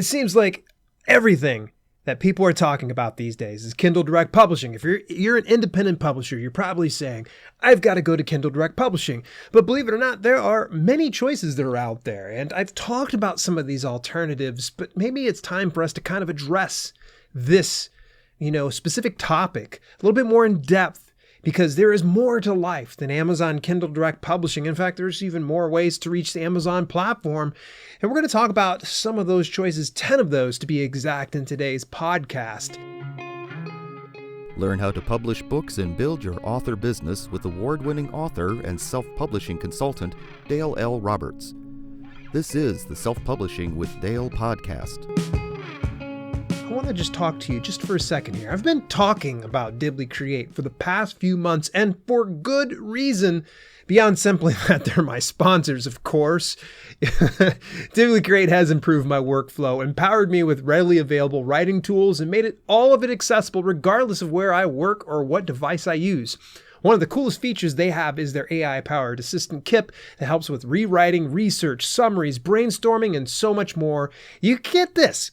It seems like everything that people are talking about these days is Kindle Direct Publishing. If you're an independent publisher, you're probably saying, I've got to go to Kindle Direct Publishing. But believe it or not, there are many choices that are out there. And I've talked about some of these alternatives, but maybe it's time for us to kind of address this, specific topic a little bit more in depth, because there is more to life than Amazon Kindle Direct Publishing. In fact, there's even more ways to reach the Amazon platform. And we're going to talk about some of those choices, 10 of those to be exact, in today's podcast. Learn how to publish books and build your author business with award-winning author and self-publishing consultant Dale L. Roberts. This is the Self-Publishing with Dale podcast. I want to just talk to you just for a second here. I've been talking about Dibly Create for the past few months, and for good reason, beyond simply that they're my sponsors, of course. Dibly Create has improved my workflow, empowered me with readily available writing tools, and made all of it accessible regardless of where I work or what device I use. One of the coolest features they have is their AI-powered assistant Kip that helps with rewriting, research, summaries, brainstorming, and so much more. You get this.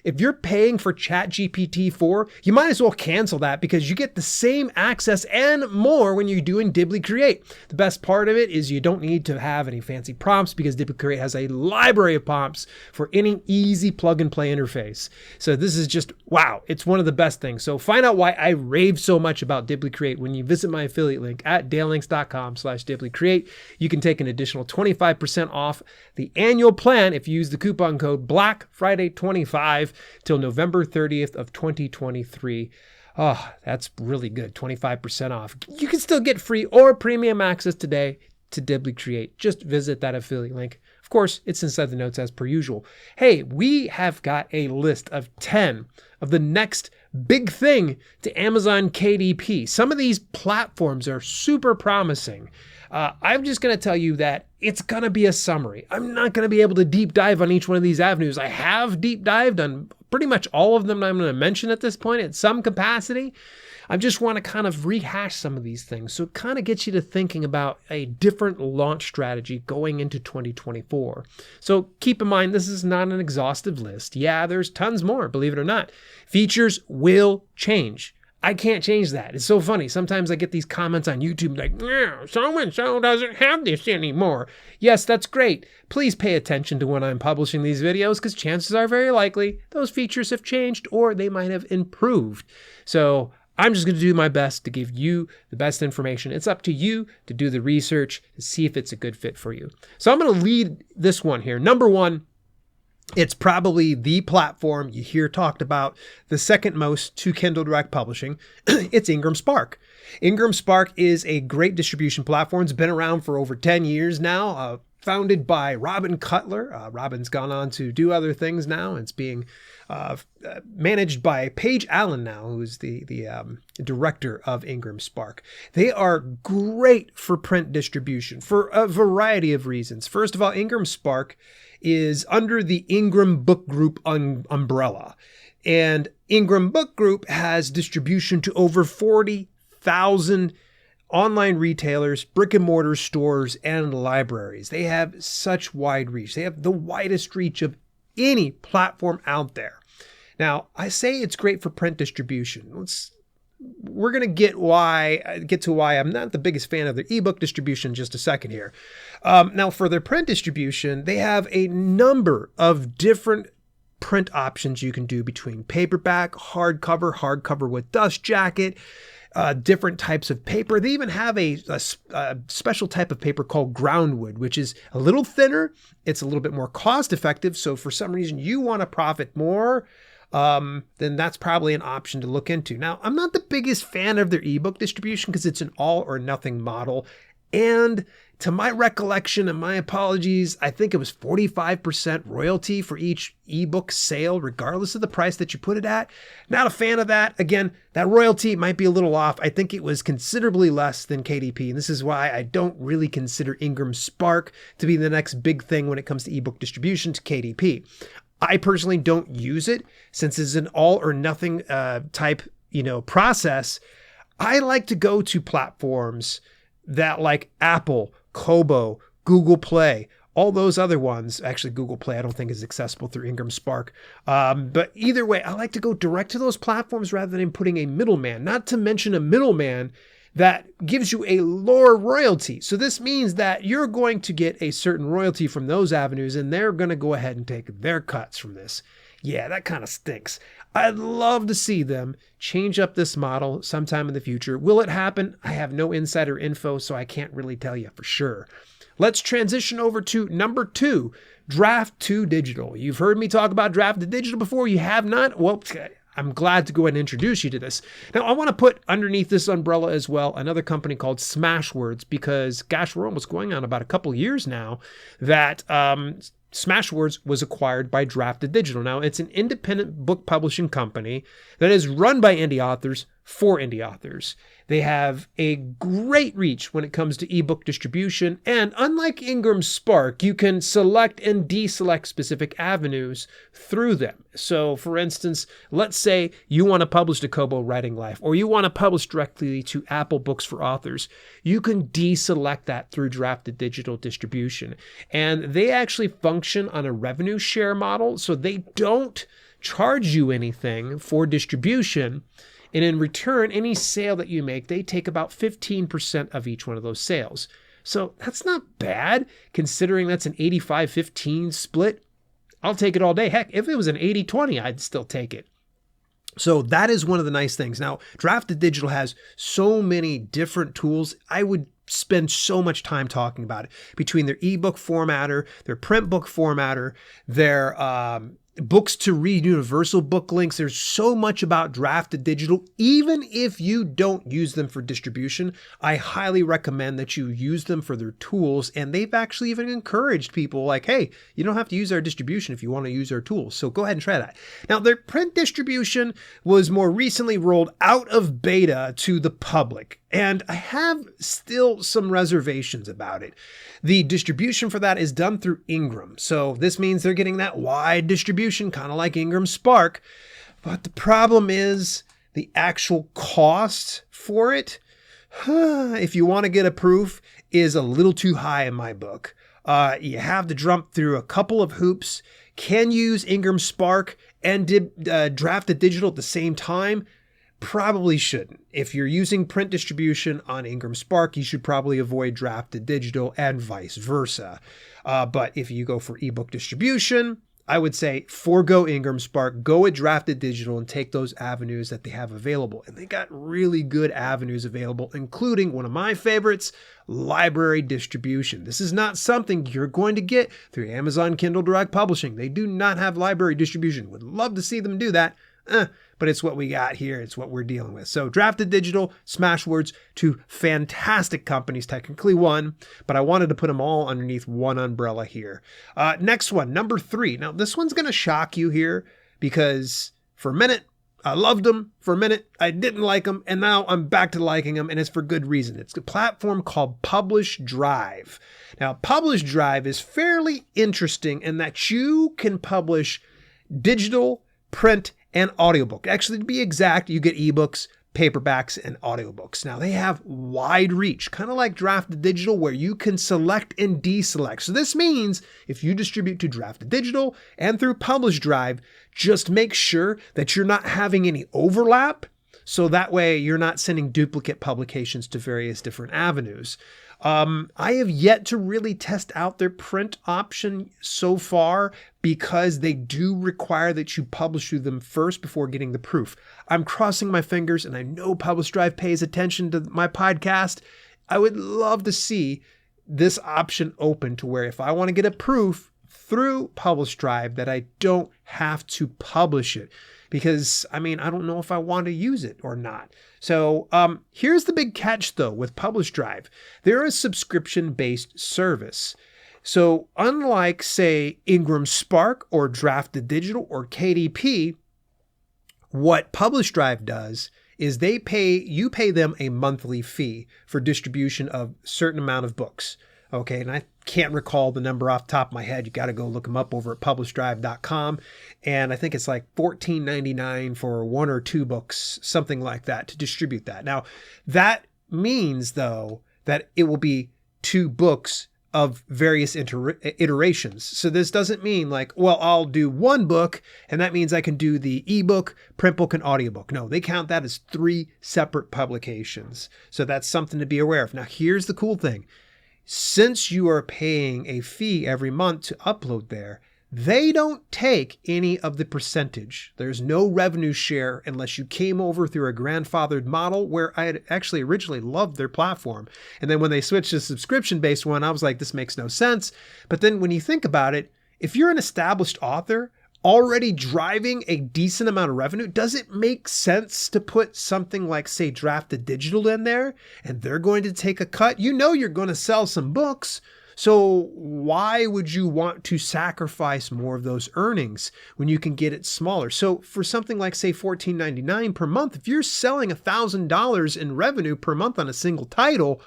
If you're paying for ChatGPT 4, you might as well cancel that, because you get the same access and more when you're doing Dibly Create. The best part of it is you don't need to have any fancy prompts, because Dibly Create has a library of prompts for any easy plug-and-play interface. So this is just, wow, it's one of the best things. So find out why I rave so much about Dibly Create when you visit my affiliate link at dalelinks.com/diblycreate. You can take an additional 25% off the annual plan if you use the coupon code BLACKFRIDAY25 till November 30th of 2023. Oh, that's really good. 25% off. You can still get free or premium access today to Dibly Create. Just visit that affiliate link. Of course, it's inside the notes as per usual. Hey, we have got a list of 10 of the next big thing to Amazon KDP. Some of these platforms are super promising. I'm just going to tell you that it's going to be a summary. I'm not going to be able to deep dive on each one of these avenues. I have deep dived on pretty much all of them I'm going to mention at this point at some capacity. I just want to kind of rehash some of these things. So it kind of gets you to thinking about a different launch strategy going into 2024. So keep in mind, this is not an exhaustive list. Yeah, there's tons more, believe it or not. Features will change. I can't change that. It's so funny. Sometimes I get these comments on YouTube like, so-and-so doesn't have this anymore. Yes, that's great. Please pay attention to when I'm publishing these videos, because chances are very likely those features have changed or they might have improved. So I'm just going to do my best to give you the best information. It's up to you to do the research to see if it's a good fit for you. So I'm going to lead this one here. Number one, it's probably the platform you hear talked about the second most to Kindle Direct Publishing. It's Ingram Spark. Ingram Spark is a great distribution platform. It's been around for over 10 years now. Founded by Robin Cutler. Robin's gone on to do other things now. It's being managed by Paige Allen now, who's the director of Ingram Spark. They are great for print distribution for a variety of reasons. First of all, Ingram Spark is under the Ingram Book Group umbrella. And Ingram Book Group has distribution to over 40,000 online retailers, brick and mortar stores, and libraries. They have such wide reach. They have the widest reach of any platform out there. Now, I say it's great for print distribution. We're going to get to why I'm not the biggest fan of their ebook distribution in just a second here. Now, for their print distribution, they have a number of different print options you can do between paperback, hardcover with dust jacket, different types of paper. They even have a special type of paper called groundwood, which is a little thinner. It's a little bit more cost effective. So for some reason you want to profit more, then that's probably an option to look into. Now, I'm not the biggest fan of their ebook distribution because it's an all or nothing model. And to my recollection, and my apologies, I think it was 45% royalty for each ebook sale, regardless of the price that you put it at. Not a fan of that. Again, that royalty might be a little off. I think it was considerably less than KDP. And this is why I don't really consider Ingram Spark to be the next big thing when it comes to ebook distribution to KDP. I personally don't use it since it's an all or nothing type, process. I like to go to platforms that like Apple, Cobo, Google Play, All those other ones, actually Google Play, I don't think is accessible through Ingram Spark. But either way, I like to go direct to those platforms rather than putting a middleman, not to mention a middleman that gives you a lower royalty. So this means that you're going to get a certain royalty from those avenues, and they're going to go ahead and take their cuts from this. Yeah, that kind of stinks. I'd love to see them change up this model sometime in the future. Will it happen? I have no insider info, so I can't really tell you for sure. Let's transition over to number 2, Draft to Digital. You've heard me talk about Draft to Digital before. You have not? Well, I'm glad to go ahead and introduce you to this. Now, I want to put underneath this umbrella as well another company called Smashwords, because, gosh, we're almost going on about a couple years now that Smashwords was acquired by Draft to Digital. Now, it's an independent book publishing company that is run by indie authors for indie authors. They have a great reach when it comes to ebook distribution, and unlike Ingram Spark, you can select and deselect specific avenues through them. So, for instance, let's say you want to publish to Cobo Writing Life, or you want to publish directly to Apple Books for Authors. You can deselect that through Draft to Digital distribution. And they actually function on a revenue share model, so they don't charge you anything for distribution. And in return, any sale that you make, they take about 15% of each one of those sales. So that's not bad, considering that's an 85-15 split. I'll take it all day. Heck, if it was an 80-20, I'd still take it. So that is one of the nice things. Now, Draft to Digital has so many different tools. I would spend so much time talking about it, between their ebook formatter, their print book formatter, their books to read universal book links. There's so much about Draft to Digital. Even if you don't use them for distribution, I highly recommend that you use them for their tools. And they've actually even encouraged people like, hey, you don't have to use our distribution if you want to use our tools. So go ahead and try that. Now, their print distribution was more recently rolled out of beta to the public, and I have still some reservations about it. The distribution for that is done through Ingram. So this means they're getting that wide distribution, kind of like Ingram Spark. But the problem is the actual cost for it, if you want to get a proof, is a little too high in my book. You have to jump through a couple of hoops. Can you use Ingram Spark and Draft to Digital at the same time? Probably shouldn't. If you're using print distribution on Ingram Spark, you should probably avoid Draft to Digital and vice versa. But if you go for ebook distribution, I would say forego Ingram Spark, go with Draft to Digital and take those avenues that they have available. And they got really good avenues available, including one of my favorites, library distribution. This is not something you're going to get through Amazon Kindle Direct Publishing. They do not have library distribution. Would love to see them do that. But it's what we got here. It's what we're dealing with. So Draft to Digital, Smashwords, two fantastic companies, technically one, but I wanted to put them all underneath one umbrella here. Next one, number 3. Now this one's going to shock you here because for a minute, I loved them. For a minute, I didn't like them. And now I'm back to liking them, and it's for good reason. It's a platform called Publish Drive. Now, Publish Drive is fairly interesting in that you can publish digital, print, and audiobook. Actually, to be exact, you get ebooks, paperbacks, and audiobooks. Now, they have wide reach, kind of like Draft to Digital, where you can select and deselect. So this means if you distribute to Draft to Digital and through Publish Drive, just make sure that you're not having any overlap. So that way you're not sending duplicate publications to various different avenues. I have yet to really test out their print option so far because they do require that you publish through them first before getting the proof. I'm crossing my fingers, and I know Publish Drive pays attention to my podcast. I would love to see this option open to where if I want to get a proof through Publish Drive that I don't have to publish it. Because, I don't know if I want to use it or not. So here's the big catch, though, with Publish Drive. They're a subscription-based service. So unlike, say, Ingram Spark or Draft to Digital or KDP, what Publish Drive does is you pay them a monthly fee for distribution of a certain amount of books. Okay, and I can't recall the number off the top of my head. You got to go look them up over at publishdrive.com. And I think it's like $14.99 for 1 or 2 books, something like that, to distribute that. Now, that means, though, that it will be 2 books of various iterations. So this doesn't mean like, well, I'll do one book and that means I can do the ebook, print book, and audiobook. No, they count that as 3 separate publications. So that's something to be aware of. Now, here's the cool thing. Since you are paying a fee every month to upload there, they don't take any of the percentage. There's no revenue share unless you came over through a grandfathered model where I had actually originally loved their platform. And then when they switched to a subscription-based one, I was like, this makes no sense. But then when you think about it, if you're an established author already driving a decent amount of revenue, does it make sense to put something like, say, Drafted Digital in there and they're going to take a cut? You know you're going to sell some books. So why would you want to sacrifice more of those earnings when you can get it smaller? So for something like, say, $14.99 per month, if you're selling $1,000 in revenue per month on a single title,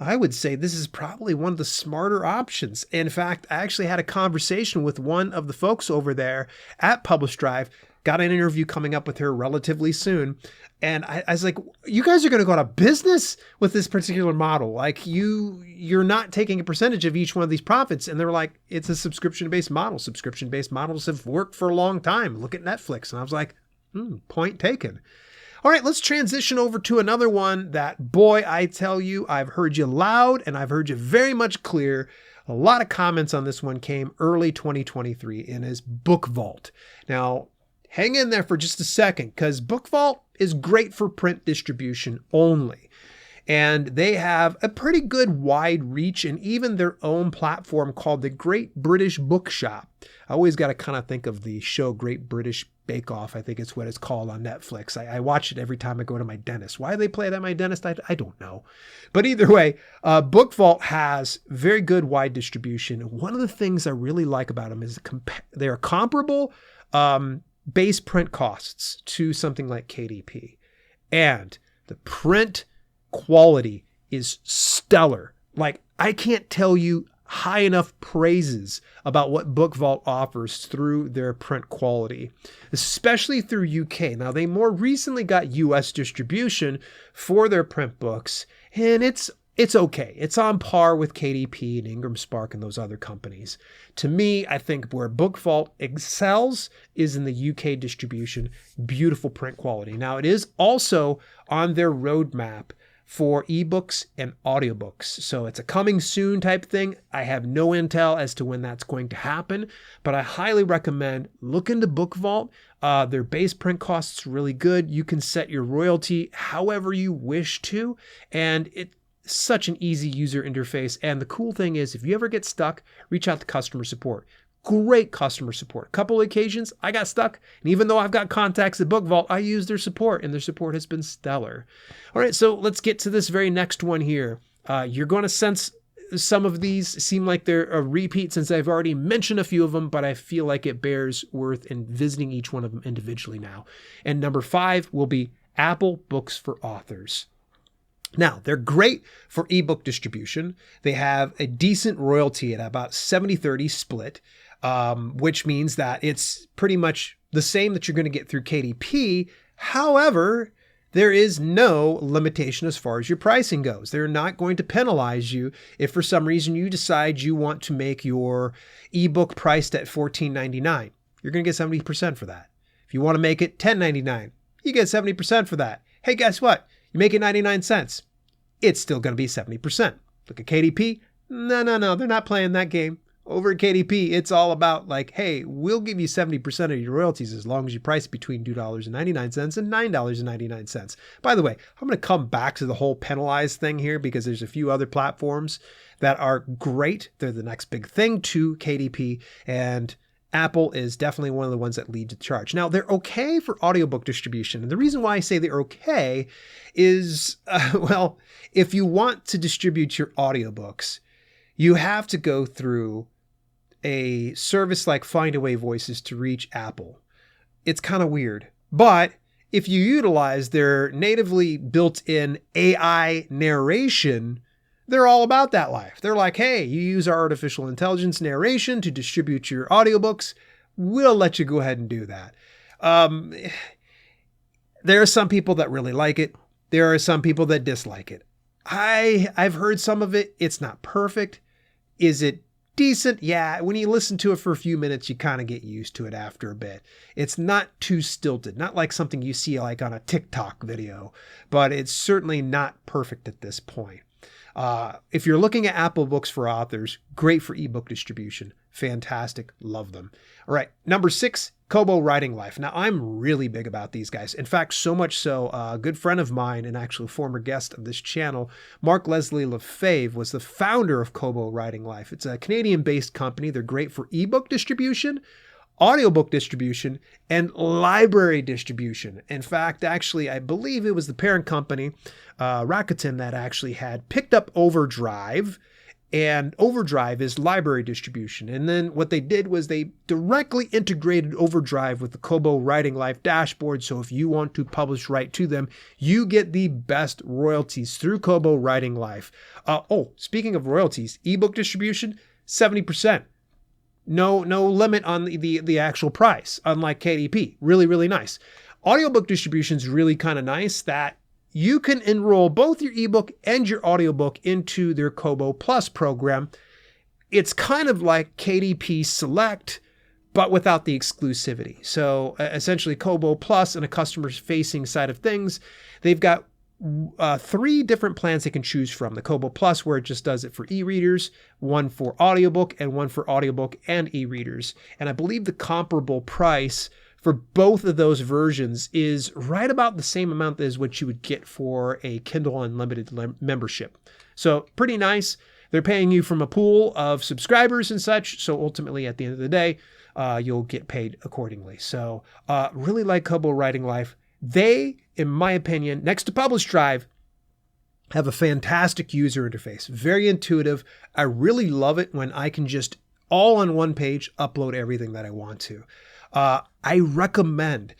I would say this is probably one of the smarter options. In fact, I actually had a conversation with one of the folks over there at Publish Drive, got an interview coming up with her relatively soon. And I was like, you guys are going to go out of business with this particular model. Like you're not taking a percentage of each one of these profits. And they're like, it's a subscription-based model. Subscription-based models have worked for a long time. Look at Netflix. And I was like, point taken. All right, let's transition over to another one that, boy, I tell you, I've heard you loud and I've heard you very much clear. A lot of comments on this one came early 2023 and is Book Vault. Now, hang in there for just a second because Book Vault is great for print distribution only. And they have a pretty good wide reach and even their own platform called the Great British Bookshop. I always got to kind of think of the show Great British Bake Off. I think it's what it's called on Netflix. I watch it every time I go to my dentist. Why they play it at my dentist, I don't know. But either way, Book Vault has very good wide distribution. One of the things I really like about them is they are comparable base print costs to something like KDP. And the print quality is stellar. Like, I can't tell you high enough praises about what Book Vault offers through their print quality, especially through UK. Now, they more recently got US distribution for their print books, and it's okay. It's on par with KDP and Ingram Spark and those other companies. To me, I think where Book Vault excels is in the UK distribution, beautiful print quality. Now, it is also on their roadmap for ebooks and audiobooks. So it's a coming soon type thing. I have no intel as to when that's going to happen, but I highly recommend look into Book Vault. Their base print costs really good. You can set your royalty however you wish to, and it's such an easy user interface. And the cool thing is, if you ever get stuck, reach out to customer support. Great customer support. A couple of occasions I got stuck, and even though I've got contacts at Book Vault, I use their support, and their support has been stellar. All right, so let's get to this very next one here. You're going to sense some of these seem like they're a repeat since I've already mentioned a few of them, but I feel like it bears worth in visiting each one of them individually now. And number 5 will be Apple Books for Authors. Now, they're great for ebook distribution. They have a decent royalty at about 70-30 split, which means that it's pretty much the same that you're going to get through KDP. However, there is no limitation as far as your pricing goes. They're not going to penalize you if for some reason you decide you want to make your ebook priced at $14.99. You're going to get 70% for that. If you want to make it $10.99, you get 70% for that. Hey, guess what? You make it 99 cents. It's still going to be 70%. Look at KDP. No. They're not playing that game. Over at KDP, it's all about like, hey, we'll give you 70% of your royalties as long as you price between $2.99 and $9.99. By the way, I'm going to come back to the whole penalized thing here because there's a few other platforms that are great. They're the next big thing to KDP, and Apple is definitely one of the ones that lead the charge. Now, they're okay for audiobook distribution. And the reason why I say they're okay is, well, if you want to distribute your audiobooks, you have to go through a service like Findaway Voices to reach Apple. It's kind of weird. But if you utilize their natively built-in AI narration, they're all about that life. They're like, hey, you use our artificial intelligence narration to distribute your audiobooks. We'll let you go ahead and do that. There are some people that really like it. There are some people that dislike it. I've heard some of it. It's not perfect. Is it decent? Yeah. When you listen to it for a few minutes, you kind of get used to it after a bit. It's not too stilted, not like something you see like on a TikTok video, but it's certainly not perfect at this point. If you're looking at Apple Books for Authors, great for ebook distribution. Fantastic. Love them. All right. Number 6, Cobo Writing Life. Now, I'm really big about these guys. In fact, so much so, a good friend of mine and actually former guest of this channel, Mark Leslie Lefebvre, was the founder of Cobo Writing Life. It's a Canadian-based company. They're great for ebook distribution, audiobook distribution, and library distribution. In fact, actually, I believe it was the parent company, Rakuten, that actually had picked up Overdrive, and Overdrive is library distribution. And then what they did was they directly integrated Overdrive with the Cobo Writing Life dashboard. So if you want to publish right to them, you get the best royalties through Cobo Writing Life. Speaking of royalties, ebook distribution, 70%. No limit on the actual price, unlike KDP. Really, really nice. Audiobook distribution is really kind of nice that you can enroll both your ebook and your audiobook into their Cobo Plus program. It's kind of like KDP Select, but without the exclusivity. So essentially Cobo Plus and a customer's facing side of things, they've got 3 different plans they can choose from. The Cobo Plus, where it just does it for e-readers, one for audiobook, and one for audiobook and e-readers. And I believe the comparable price for both of those versions is right about the same amount as what you would get for a Kindle Unlimited membership. So pretty nice. They're paying you from a pool of subscribers and such. So ultimately, at the end of the day, you'll get paid accordingly. So really like Cobo Writing Life. They, in my opinion, next to Publish Drive, have a fantastic user interface. Very intuitive. I really love it when I can just all on one page upload everything that I want to. I recommend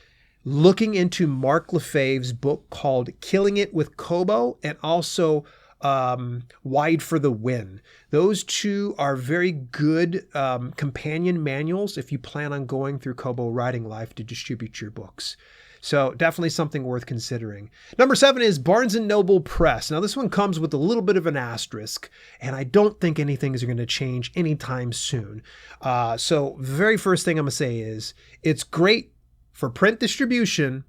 looking into Mark Lefebvre's book called Killing It with Cobo, and also Wide for the Win. Those 2 are very good companion manuals if you plan on going through Cobo Writing Life to distribute your books. So definitely something worth considering. Number 7 is Barnes & Noble Press. Now this one comes with a little bit of an asterisk, and I don't think anything is going to change anytime soon. So the very first thing I'm going to say is it's great for print distribution,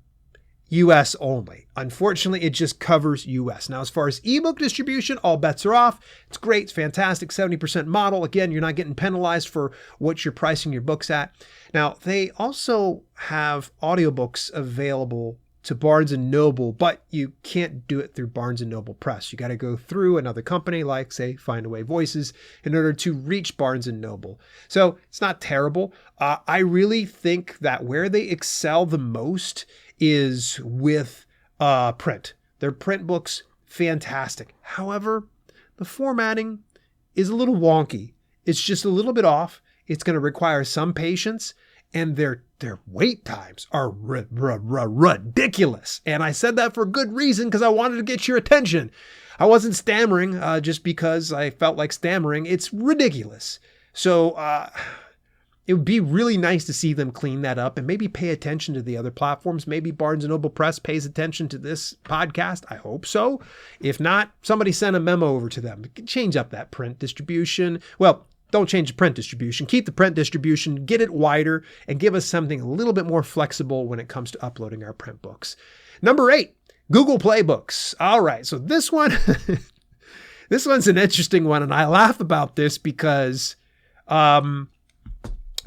US only. Unfortunately, it just covers US. Now, as far as ebook distribution, all bets are off. It's great. It's fantastic. 70% model. Again, you're not getting penalized for what you're pricing your books at. Now, they also have audiobooks available to Barnes & Noble, but you can't do it through Barnes & Noble Press. You got to go through another company like, say, Findaway Voices in order to reach Barnes & Noble. So it's not terrible. I really think that where they excel the most is with print. Their print books, fantastic. However, the formatting is a little wonky. It's just a little bit off. It's going to require some patience, and their wait times are ridiculous. And I said that for good reason, because I wanted to get your attention. I wasn't stammering just because I felt like stammering. It's ridiculous. So it would be really nice to see them clean that up and maybe pay attention to the other platforms. Maybe Barnes & Noble Press pays attention to this podcast. I hope so. If not, somebody send a memo over to them. Change up that print distribution. Well, don't change the print distribution. Keep the print distribution, get it wider, and give us something a little bit more flexible when it comes to uploading our print books. Number 8, Google Play Books. All right, so this one, this one's an interesting one, and I laugh about this because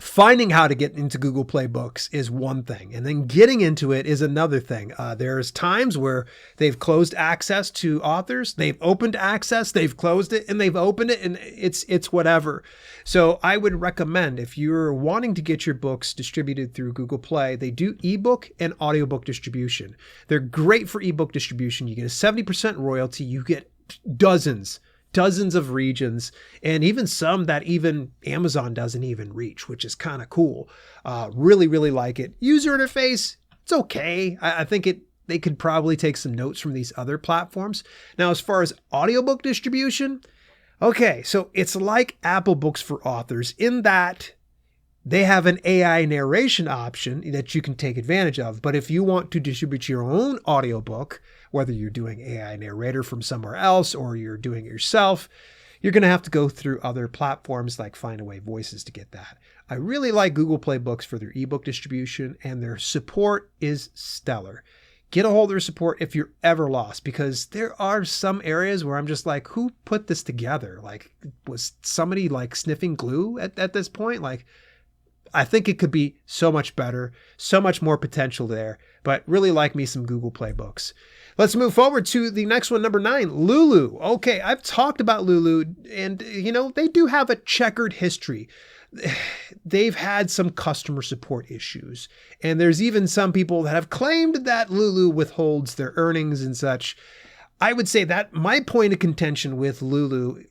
finding how to get into Google Play Books is one thing, and then getting into it is another thing. There's times where they've closed access to authors, they've opened access, they've closed it, and they've opened it, and it's whatever. So I would recommend, if you're wanting to get your books distributed through Google Play, they do ebook and audiobook distribution. They're great for ebook distribution. You get a 70% royalty. You get dozens of regions, and even some that even Amazon doesn't even reach, which is kind of cool. Really, really like it. User interface, it's okay. I think they could probably take some notes from these other platforms. Now, as far as audiobook distribution, okay, so it's like Apple Books for Authors in that they have an AI narration option that you can take advantage of. But if you want to distribute your own audiobook, whether you're doing AI narrator from somewhere else or you're doing it yourself, you're going to have to go through other platforms like Findaway Voices to get that. I really like Google Play Books for their ebook distribution, and their support is stellar. Get a hold of their support if you're ever lost, because there are some areas where I'm just like, who put this together? Like, was somebody like sniffing glue at this point? Like, I think it could be so much better, so much more potential there, but really like me some Google Play Books. Let's move forward to the next one, number 9, Lulu. Okay, I've talked about Lulu, and they do have a checkered history. They've had some customer support issues, and there's even some people that have claimed that Lulu withholds their earnings and such. I would say that my point of contention with Lulu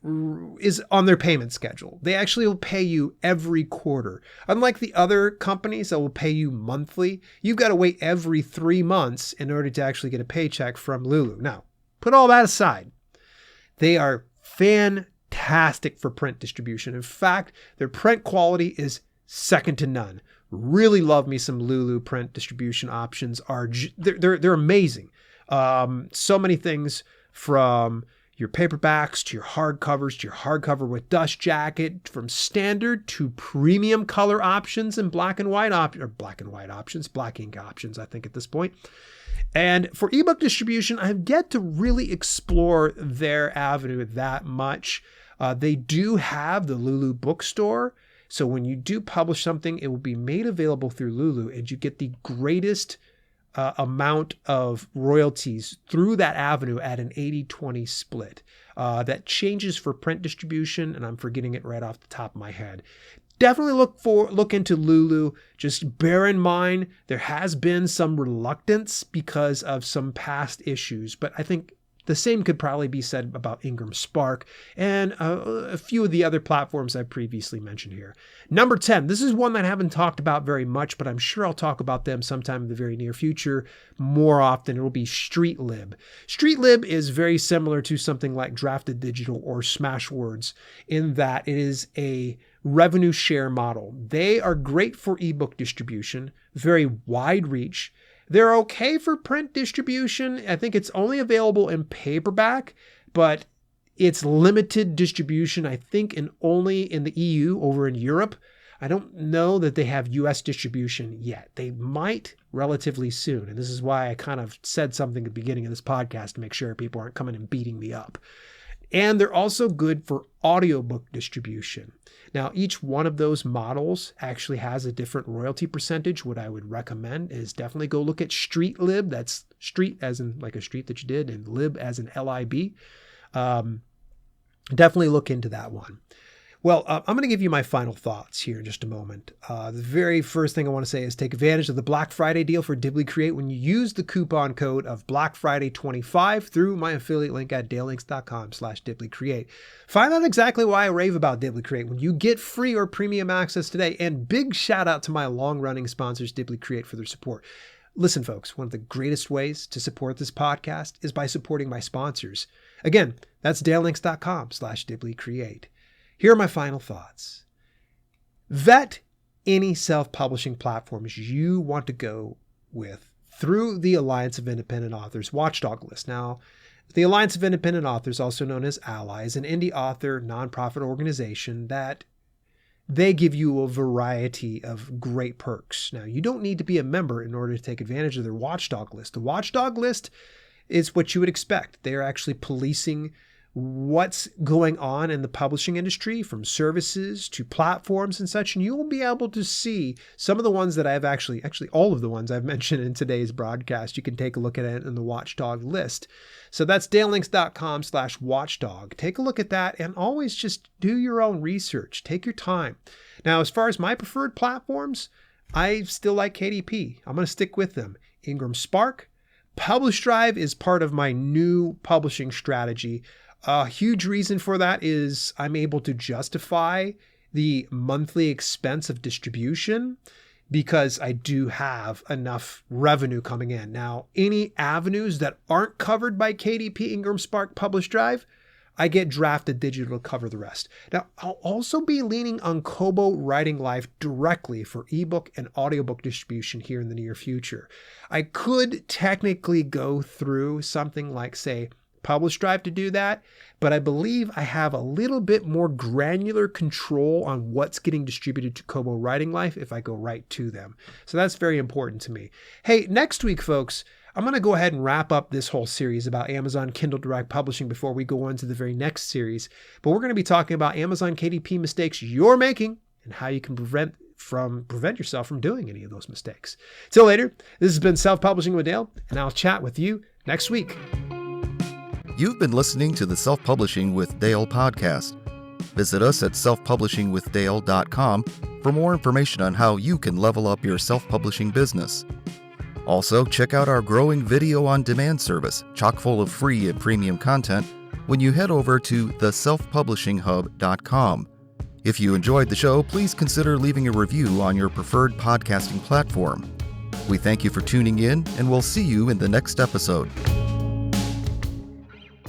is on their payment schedule. They actually will pay you every quarter. Unlike the other companies that will pay you monthly, you've got to wait every 3 months in order to actually get a paycheck from Lulu. Now, put all that aside. They are fantastic for print distribution. In fact, their print quality is second to none. Really love me some Lulu print distribution options. They're amazing. So many things, from your paperbacks to your hardcovers, to your hardcover with dust jacket, from standard to premium color options and black ink options, I think at this point. And for ebook distribution, I've yet to really explore their avenue that much. They do have the Lulu bookstore. So when you do publish something, it will be made available through Lulu, and you get the greatest amount of royalties through that avenue at an 80-20 split. That changes for print distribution, and I'm forgetting it right off the top of my head. Definitely look into Lulu. Just bear in mind there has been some reluctance because of some past issues, but I think the same could probably be said about Ingram Spark and a few of the other platforms I've previously mentioned here. Number 10, this is one that I haven't talked about very much, but I'm sure I'll talk about them sometime in the very near future more often. It will be StreetLib. StreetLib is very similar to something like Drafted Digital or Smashwords in that it is a revenue share model. They are great for ebook distribution, very wide reach. They're okay for print distribution. I think it's only available in paperback, but it's limited distribution, I think, only in the EU, over in Europe. I don't know that they have US distribution yet. They might relatively soon. And this is why I kind of said something at the beginning of this podcast to make sure people aren't coming and beating me up. And they're also good for audiobook distribution. Now, each one of those models actually has a different royalty percentage. What I would recommend is definitely go look at StreetLib. That's street as in like a street that you did, and lib as in LIB. Definitely look into that one. Well, I'm going to give you my final thoughts here in just a moment. The very first thing I want to say is take advantage of the Black Friday deal for Dibbly Create when you use the coupon code of BlackFriday25 through my affiliate link at dalelinks.com/DibblyCreate. Find out exactly why I rave about Dibbly Create when you get free or premium access today. And big shout out to my long-running sponsors, Dibbly Create, for their support. Listen, folks, one of the greatest ways to support this podcast is by supporting my sponsors. Again, that's dalelinks.com/DibblyCreate. Here are my final thoughts. Vet any self-publishing platforms you want to go with through the Alliance of Independent Authors watchdog list. Now, the Alliance of Independent Authors, also known as ALLY, is an indie author nonprofit organization that they give you a variety of great perks. Now, you don't need to be a member in order to take advantage of their watchdog list. The watchdog list is what you would expect. They are actually policing what's going on in the publishing industry, from services to platforms and such. And you will be able to see some of the ones that I've actually all of the ones I've mentioned in today's broadcast. You can take a look at it in the watchdog list. So that's dalelinks.com/watchdog. Take a look at that and always just do your own research. Take your time. Now, as far as my preferred platforms, I still like KDP. I'm going to stick with them. Ingram Spark. Publish Drive is part of my new publishing strategy. A huge reason for that is I'm able to justify the monthly expense of distribution because I do have enough revenue coming in. Now, any avenues that aren't covered by KDP, Ingram Spark, Publish Drive, I get Drafted Digital to cover the rest. Now, I'll also be leaning on Cobo Writing Life directly for ebook and audiobook distribution here in the near future. I could technically go through something like, say, publish drive to do that, but I believe I have a little bit more granular control on what's getting distributed to Cobo Writing Life if I go right to them. So that's very important to me. Hey, next week, folks, I'm going to go ahead and wrap up this whole series about Amazon Kindle Direct Publishing before we go on to the very next series. But we're going to be talking about Amazon KDP mistakes you're making and how you can prevent yourself from doing any of those mistakes. Till later, this has been Self-Publishing with Dale, and I'll chat with you next week. You've been listening to the Self-Publishing with Dale podcast. Visit us at selfpublishingwithdale.com for more information on how you can level up your self-publishing business. Also, check out our growing video-on-demand service, chock full of free and premium content, when you head over to theselfpublishinghub.com. If you enjoyed the show, please consider leaving a review on your preferred podcasting platform. We thank you for tuning in, and we'll see you in the next episode.